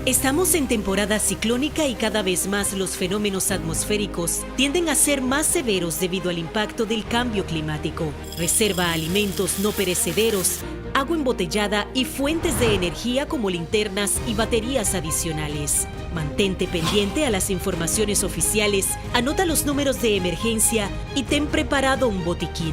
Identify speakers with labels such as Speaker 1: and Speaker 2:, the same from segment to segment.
Speaker 1: Estamos en temporada ciclónica y cada vez más los fenómenos atmosféricos tienden a ser más severos debido al impacto del cambio climático. Reserva alimentos no perecederos, agua embotellada y fuentes de energía como linternas y baterías adicionales. Mantente pendiente a las informaciones oficiales, anota los números de emergencia y ten preparado un botiquín.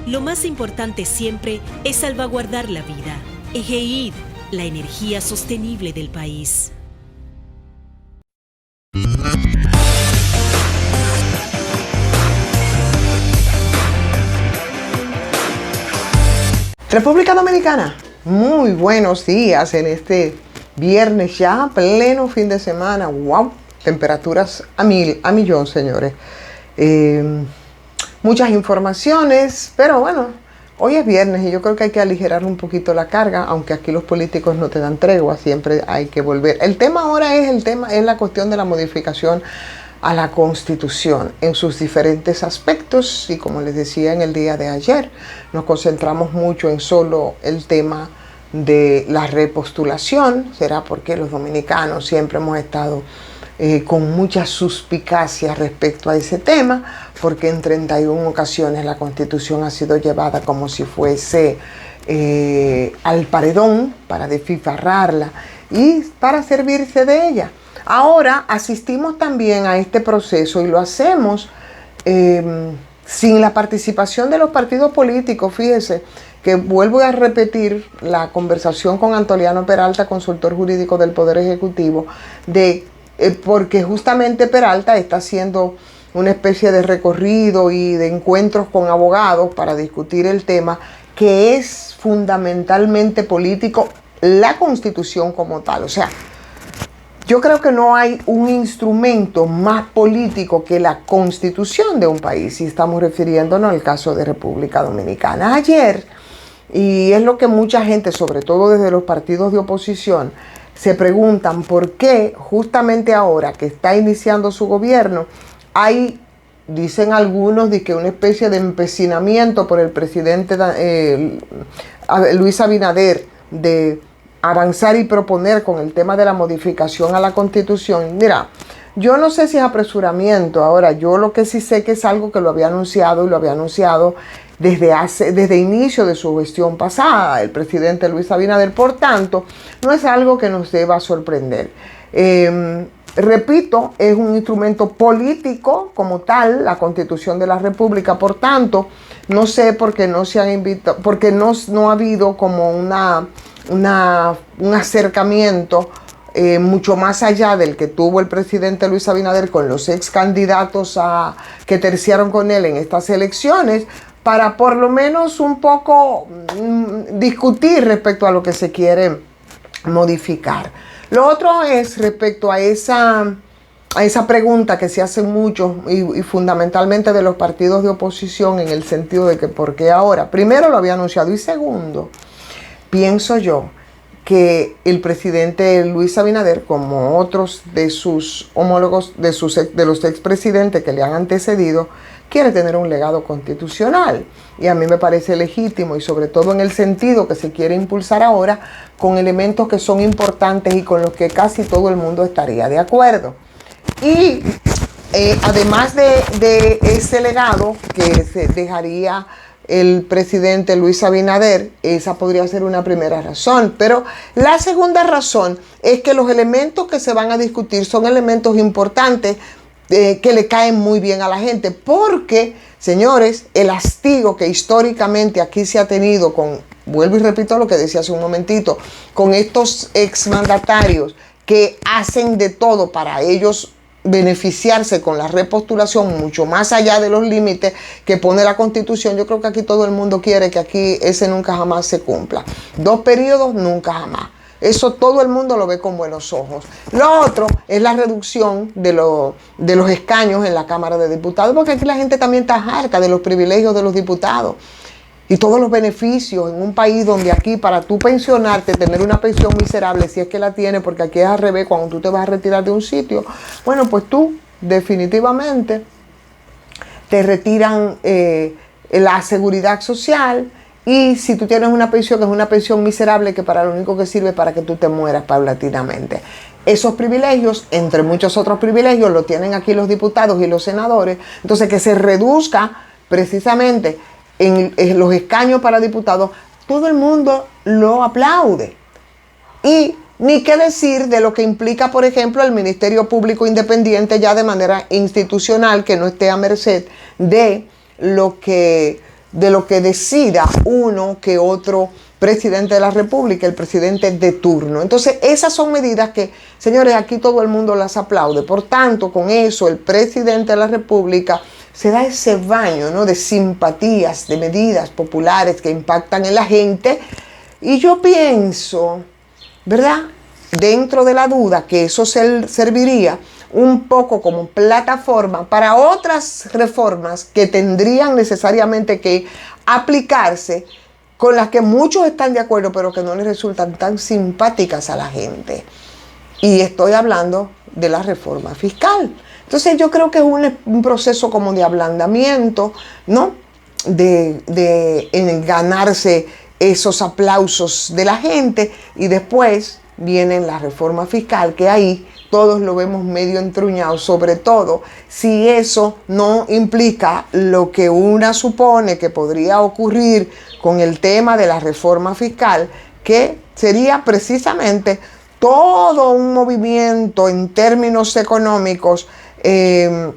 Speaker 1: Lo más importante siempre es salvaguardar la vida. EGEID, la energía sostenible del país.
Speaker 2: República Dominicana, muy buenos días en este viernes ya, pleno fin de semana. ¡Wow! Temperaturas a millón, señores. Muchas informaciones, pero bueno, hoy es viernes y yo creo que hay que aligerar un poquito la carga, aunque aquí los políticos no te dan tregua, siempre hay que volver. El tema ahora es la cuestión de la modificación a la Constitución en sus diferentes aspectos, y como les decía en el día de ayer, nos concentramos mucho en solo el tema de la repostulación. Será porque los dominicanos siempre hemos estado con mucha suspicacia respecto a ese tema, porque en 31 ocasiones la Constitución ha sido llevada como si fuese al paredón para desfifarrarla y para servirse de ella. Ahora asistimos también a este proceso y lo hacemos sin la participación de los partidos políticos. Fíjese que vuelvo a repetir la conversación con Antoliano Peralta, consultor jurídico del Poder Ejecutivo, porque justamente Peralta está haciendo una especie de recorrido y de encuentros con abogados para discutir el tema, que es fundamentalmente político, la Constitución como tal. O sea, yo creo que no hay un instrumento más político que la Constitución de un país, si estamos refiriéndonos al caso de República Dominicana. Ayer, y es lo que mucha gente, sobre todo desde los partidos de oposición, se preguntan por qué justamente ahora que está iniciando su gobierno, hay, dicen algunos, de que una especie de empecinamiento por el presidente Luis Abinader de avanzar y proponer con el tema de la modificación a la Constitución. Mira, yo no sé si es apresuramiento. Ahora, yo lo que sí sé que es algo que lo había anunciado, y lo había anunciado desde inicio de su gestión pasada, el presidente Luis Abinader. Por tanto, no es algo que nos deba sorprender. Repito, es un instrumento político como tal, la Constitución de la República. Por tanto, no sé por qué no se han invitado, porque no ha habido como un acercamiento mucho más allá del que tuvo el presidente Luis Abinader con los ex candidatos que terciaron con él en estas elecciones, para por lo menos un poco discutir respecto a lo que se quiere modificar. Lo otro es respecto a esa pregunta que se hacen muchos y fundamentalmente de los partidos de oposición, en el sentido de que ¿por qué ahora? Primero, lo había anunciado, y segundo, pienso yo que el presidente Luis Abinader, como otros de sus homólogos, de los expresidentes que le han antecedido, quiere tener un legado constitucional. Y a mí me parece legítimo, y sobre todo en el sentido que se quiere impulsar ahora con elementos que son importantes y con los que casi todo el mundo estaría de acuerdo. Y además de ese legado que se dejaría el presidente Luis Abinader, esa podría ser una primera razón. Pero la segunda razón es que los elementos que se van a discutir son elementos importantes que le caen muy bien a la gente, porque, señores, el hastigo que históricamente aquí se ha tenido vuelvo y repito lo que decía hace un momentito, con estos exmandatarios que hacen de todo para ellos beneficiarse con la repostulación mucho más allá de los límites que pone la Constitución. Yo creo que aquí todo el mundo quiere que aquí ese nunca jamás se cumpla. 2 periodos, nunca jamás. Eso todo el mundo lo ve con buenos ojos. Lo otro es la reducción de los escaños en la Cámara de Diputados, porque aquí la gente también está harta de los privilegios de los diputados y todos los beneficios en un país donde aquí, para tú pensionarte, tener una pensión miserable, si es que la tienes, porque aquí es al revés, cuando tú te vas a retirar de un sitio, bueno, pues tú definitivamente te retiran la seguridad social. Y si tú tienes una pensión, que es una pensión miserable, que para lo único que sirve para que tú te mueras paulatinamente. esos privilegios, entre muchos otros privilegios, lo tienen aquí los diputados y los senadores. Entonces, que se reduzca precisamente en los escaños para diputados, todo el mundo lo aplaude. Y ni qué decir de lo que implica, por ejemplo, el Ministerio Público Independiente ya de manera institucional, que no esté a merced de lo que decida uno que otro presidente de la República, el presidente de turno. Entonces, esas son medidas que, señores, aquí todo el mundo las aplaude. Por tanto, con eso, el presidente de la República se da ese baño, ¿no?, de simpatías, de medidas populares que impactan en la gente. Y yo pienso, ¿verdad?, dentro de la duda, que eso serviría un poco como plataforma para otras reformas que tendrían necesariamente que aplicarse, con las que muchos están de acuerdo, pero que no les resultan tan simpáticas a la gente. Y estoy hablando de la reforma fiscal. Entonces yo creo que es un proceso como de ablandamiento, ¿no?, de ganarse esos aplausos de la gente, y después viene la reforma fiscal, que ahí todos lo vemos medio entruñado, sobre todo si eso no implica lo que una supone que podría ocurrir con el tema de la reforma fiscal, que sería precisamente todo un movimiento en términos económicos que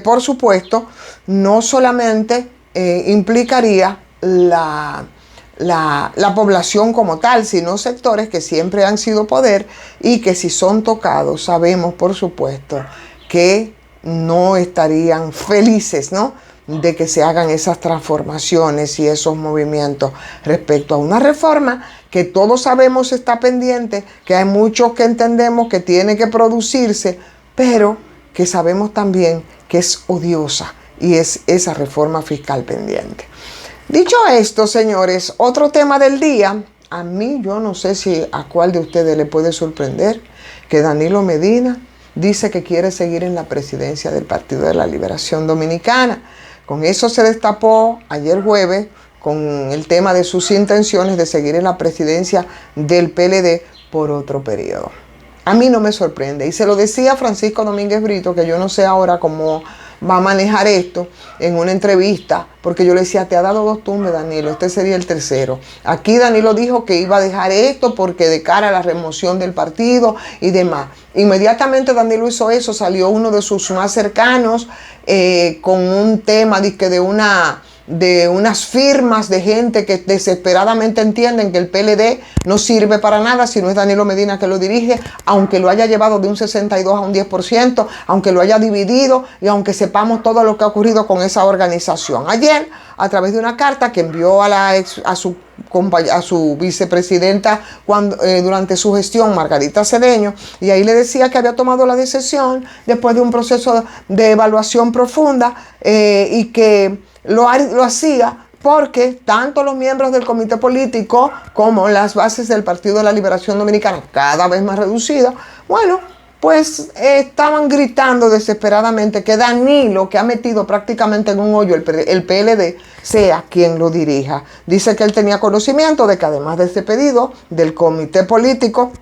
Speaker 2: por supuesto no solamente implicaría la población como tal, sino sectores que siempre han sido poder y que si son tocados sabemos por supuesto que no estarían felices, ¿no?, de que se hagan esas transformaciones y esos movimientos respecto a una reforma que todos sabemos está pendiente, que hay muchos que entendemos que tiene que producirse, pero que sabemos también que es odiosa, y es esa reforma fiscal pendiente. Dicho esto, señores, otro tema del día, a mí yo no sé si a cuál de ustedes le puede sorprender, que Danilo Medina dice que quiere seguir en la presidencia del Partido de la Liberación Dominicana. Con eso se destapó ayer jueves con el tema de sus intenciones de seguir en la presidencia del PLD por otro periodo. A mí no me sorprende, y se lo decía Francisco Domínguez Brito, que yo no sé ahora cómo va a manejar esto, en una entrevista, porque yo le decía, te ha dado 2 tumbes, Danilo, este sería el tercero. Aquí Danilo dijo que iba a dejar esto porque de cara a la remoción del partido y demás. Inmediatamente Danilo hizo eso, salió uno de sus más cercanos con un tema de unas firmas de gente que desesperadamente entienden que el PLD no sirve para nada si no es Danilo Medina que lo dirige, aunque lo haya llevado de un 62 a un 10%, aunque lo haya dividido y aunque sepamos todo lo que ha ocurrido con esa organización. Ayer, a través de una carta que envió a su vicepresidenta durante su gestión, Margarita Cedeño, y ahí le decía que había tomado la decisión después de un proceso de evaluación profunda y que lo hacía porque tanto los miembros del comité político como las bases del Partido de la Liberación Dominicana, cada vez más reducidas, bueno, pues estaban gritando desesperadamente que Danilo, que ha metido prácticamente en un hoyo el PLD, sea quien lo dirija. Dice que él tenía conocimiento de que además de ese pedido del comité político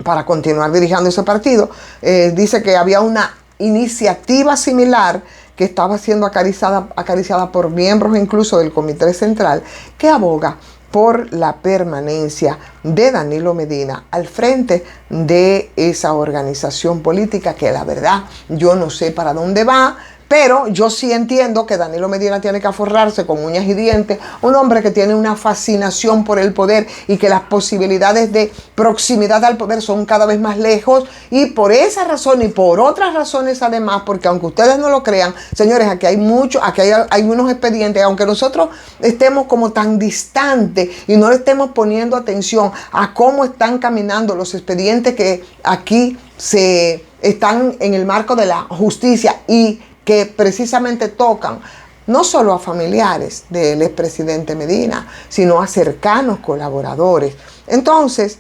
Speaker 2: para continuar dirigiendo ese partido, dice que había una iniciativa similar que estaba siendo acariciada por miembros incluso del Comité Central, que aboga por la permanencia de Danilo Medina al frente de esa organización política que la verdad yo no sé para dónde va, pero yo sí entiendo que Danilo Medina tiene que aforrarse con uñas y dientes, un hombre que tiene una fascinación por el poder y que las posibilidades de proximidad al poder son cada vez más lejos, y por esa razón y por otras razones además, porque aunque ustedes no lo crean, señores, aquí hay unos expedientes, aunque nosotros estemos como tan distantes y no le estemos poniendo atención a cómo están caminando los expedientes que aquí se están en el marco de la justicia y que precisamente tocan no solo a familiares del expresidente Medina, sino a cercanos colaboradores. Entonces,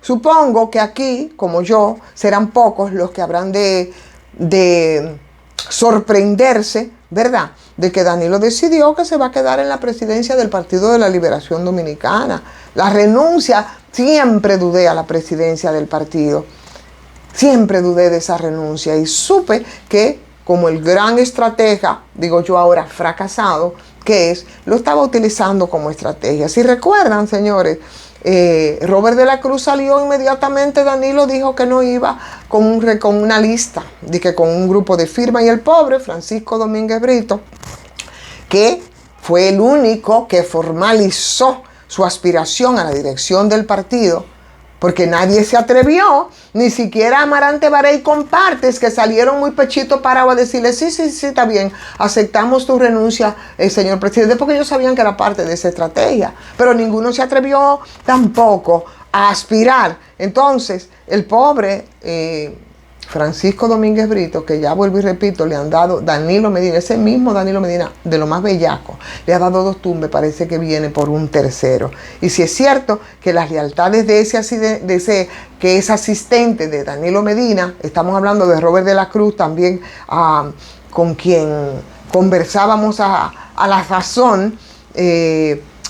Speaker 2: supongo que aquí, como yo, serán pocos los que habrán de sorprenderse, ¿verdad?, de que Danilo decidió que se va a quedar en la presidencia del Partido de la Liberación Dominicana. La renuncia, siempre dudé a la presidencia del partido. Siempre dudé de esa renuncia y supe que, como el gran estratega, digo yo ahora fracasado, que es, lo estaba utilizando como estrategia. Si recuerdan, señores, Robert de la Cruz salió inmediatamente, Danilo dijo que no iba con una lista, de que con un grupo de firmas, y el pobre Francisco Domínguez Brito, que fue el único que formalizó su aspiración a la dirección del partido, porque nadie se atrevió, ni siquiera Amarante Barey Compartes, que salieron muy pechito parados a decirle, sí, está bien, aceptamos tu renuncia, señor presidente, porque ellos sabían que era parte de esa estrategia, pero ninguno se atrevió tampoco a aspirar. Entonces, el pobre Francisco Domínguez Brito, que ya vuelvo y repito, le han dado Danilo Medina, ese mismo Danilo Medina, de lo más bellaco, le ha dado 2 tumbes, parece que viene por un tercero. Y si es cierto que las lealtades de ese que es asistente de Danilo Medina, estamos hablando de Robert de la Cruz, también con quien conversábamos a la sazón,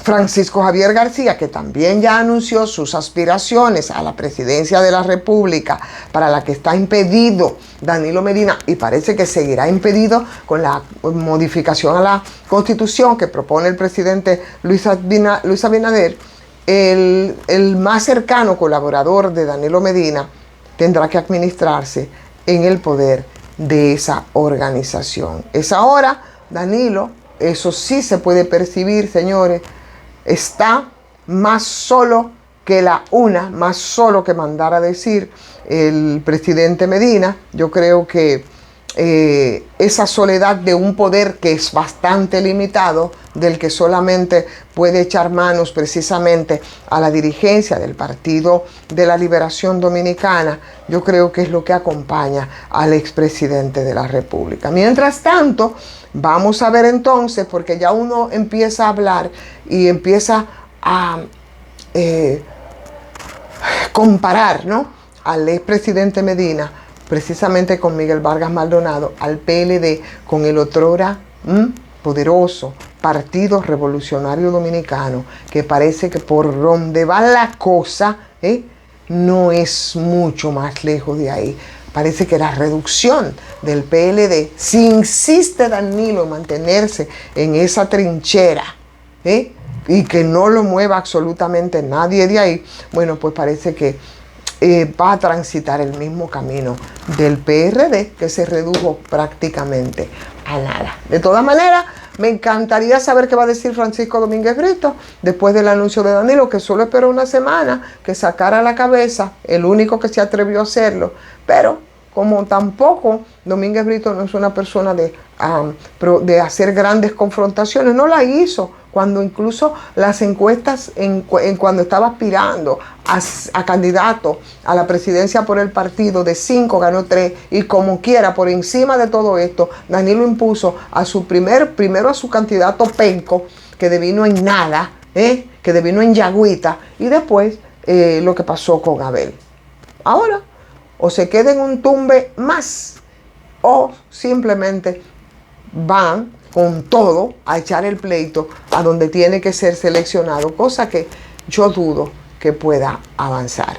Speaker 2: Francisco Javier García, que también ya anunció sus aspiraciones a la presidencia de la República, para la que está impedido Danilo Medina, y parece que seguirá impedido con la modificación a la Constitución que propone el presidente Luis Abinader. El más cercano colaborador de Danilo Medina tendrá que administrarse en el poder de esa organización. Es ahora, Danilo, eso sí se puede percibir, señores, está más solo que más solo que mandar a decir el presidente Medina. Yo creo que esa soledad de un poder que es bastante limitado, del que solamente puede echar manos precisamente a la dirigencia del Partido de la Liberación Dominicana, yo creo que es lo que acompaña al expresidente de la República. Mientras tanto, vamos a ver entonces, porque ya uno empieza a hablar y empieza a comparar, ¿no?, al expresidente Medina precisamente con Miguel Vargas Maldonado, al PLD con el otrora poderoso Partido Revolucionario Dominicano, que parece que por donde va la cosa, no es mucho más lejos de ahí. Parece que la reducción del PLD, si insiste Danilo en mantenerse en esa trinchera, y que no lo mueva absolutamente nadie de ahí, bueno, pues parece que va a transitar el mismo camino del PRD, que se redujo prácticamente a nada. De todas maneras, me encantaría saber qué va a decir Francisco Domínguez Brito después del anuncio de Danilo, que solo esperó una semana que sacara la cabeza, el único que se atrevió a hacerlo. Pero como tampoco Domínguez Brito no es una persona de hacer grandes confrontaciones, no la hizo cuando incluso las encuestas, cuando estaba aspirando a candidato a la presidencia por el partido, de 5 ganó 3, y como quiera, por encima de todo esto, Danilo impuso a su primero a su candidato penco, que devino en nada, que devino en yagüita, y después lo que pasó con Abel. Ahora, o se queda en un tumbe más, o simplemente van con todo a echar el pleito a donde tiene que ser seleccionado, cosa que yo dudo que pueda avanzar.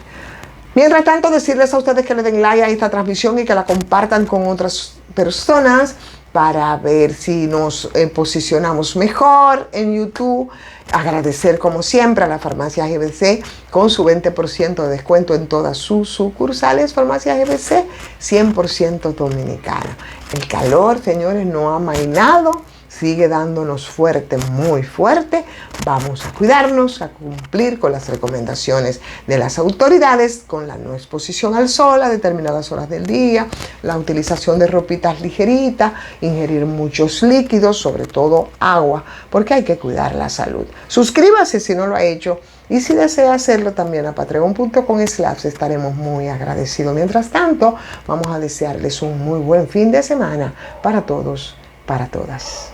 Speaker 2: Mientras tanto, decirles a ustedes que le den like a esta transmisión y que la compartan con otras personas para ver si nos posicionamos mejor en YouTube. Agradecer como siempre a la Farmacia GBC con su 20% de descuento en todas sus sucursales. Farmacia GBC 100% dominicana. El calor, señores, no ha amainado, sigue dándonos fuerte, muy fuerte. Vamos a cuidarnos, a cumplir con las recomendaciones de las autoridades, con la no exposición al sol a determinadas horas del día, la utilización de ropitas ligeritas, ingerir muchos líquidos, sobre todo agua, porque hay que cuidar la salud. Suscríbase si no lo ha hecho, y si desea hacerlo también a patreon.com/, estaremos muy agradecidos. Mientras tanto, vamos a desearles un muy buen fin de semana para todos, para todas.